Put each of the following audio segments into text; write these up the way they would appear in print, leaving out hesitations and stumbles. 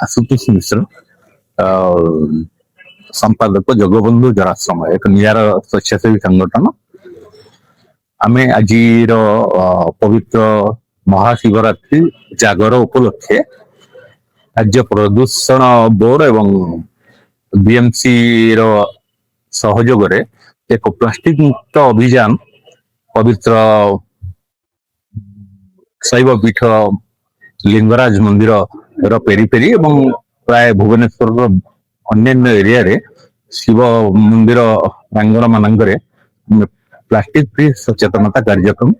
आशुतोष मिश्र संपादक जगबंधु जराश्रम एक नियार स्वेच्छासेवी संगठन आमे आज पवित्र महाशिवरात्रि जागर उपलक्षे राज्य प्रदूषण बोर्ड एवं बीएमसी सहयोग एक प्लास्टिक मुक्त अभियान पवित्र शैव पीठ लिंगराज मंदिर पेरीपेरी एवं प्राय भुवनेश्वर अन्य एरिया रे शिव मंदिर प्रांगण मानक प्लास्टिक फ्री सचेतनता कार्यक्रम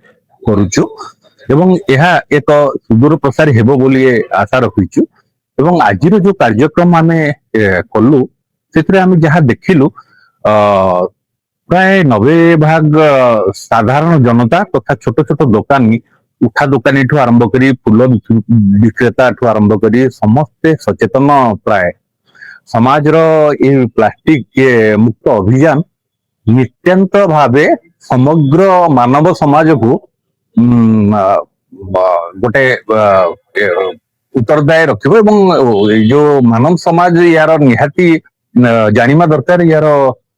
करुचु एवं यह एक सुदूर प्रसार हेबो बोली आशा रखिचु एवं आज जो कार्यक्रम आमे कलु से आमे जहाँ देखिलु प्राय 90 भाग साधारण जनता तथा छोट छोट दुकानी उठा दुकानी ठू आरंभ करी फूल विक्रेता ठू आरंभ करी समस्ते सचेतन प्राय समाज ये प्लास्टिक मुक्त अभियान नित्यंत भावे समग्र मानव समाज को गोटे उत्तरदायी रखिबो एवं जो मानव समाज यार निहाती जानिमा दरकार यार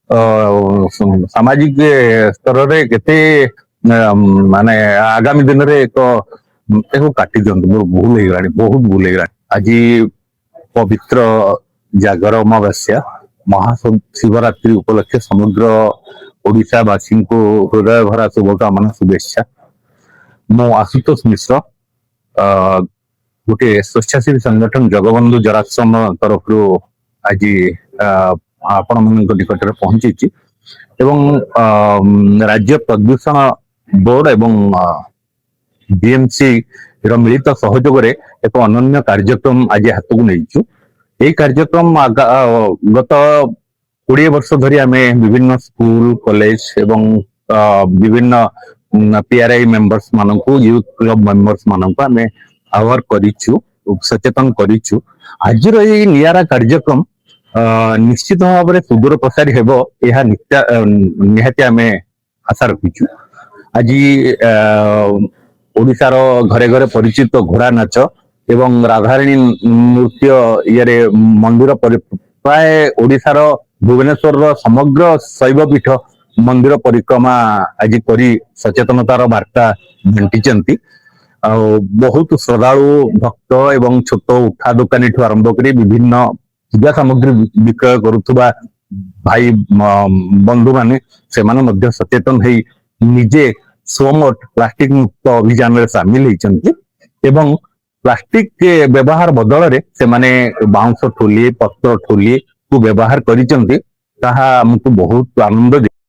सामाजिक स्तर रे केते माने आगामी दिन रे एक काटी दियंतु मोर भूल हे गलानी बहुत भूल हे गलानी आज पवित्र जागर अमावास्या महाशिवरात्रि उपलक्षे समग्र ओडिशा वासी को हृदय भरा शुभकामना शुभेच्छा मो आशुतोष मिश्र गोटे स्वेच्छासेवी संगठन जगबंधु जराश्रम तरफ आज आपण मन निकट पहुंची एवं राज्य प्रदूषण बोर्ड एवं बीएमसी मिलित सहयोग एक अनन्य कार्यक्रम आज हाथ को नहीं यही कार्यक्रम गत 20 वर्ष धरी आमे विभिन्न स्कूल कॉलेज एवं विभिन्न पीआरआई मेंबर्स मानकू यूथ क्लब मेंबर्स मानकू आमे अवेयर करिछु सचेतन करिछु आज ये नियारा कार्यक्रम निश्चित भाव में सुदूर प्रसारी हेबो यह निहाती आमे आशा रखिछु आज ओडिशार घरे घरे परिचित घोड़ा नाच एवं राधाराणी नृत्य ये मंदिर प्राय ओडिशार भुवनेश्वर समग्र शैव पीठ मंदिर परिक्रमा आज करी सचेतनतार वार्ता बांटी बहुत श्रद्धालु भक्त एवं छोट उठा दुकानी ठू आरंभ कर विभिन्न पूजा सामग्री विक्रय करुवा भाई बंधु माने से माने सचेतन है निजे स्वमट प्लास्टिक मुक्त अभियान में सामिल होती एवं प्लास्टिक के व्यवहार बदल रे से माने बाउंस ठोली पत्र ठोली को व्यवहार करिसेंती ताहा हमको बहुत आनंद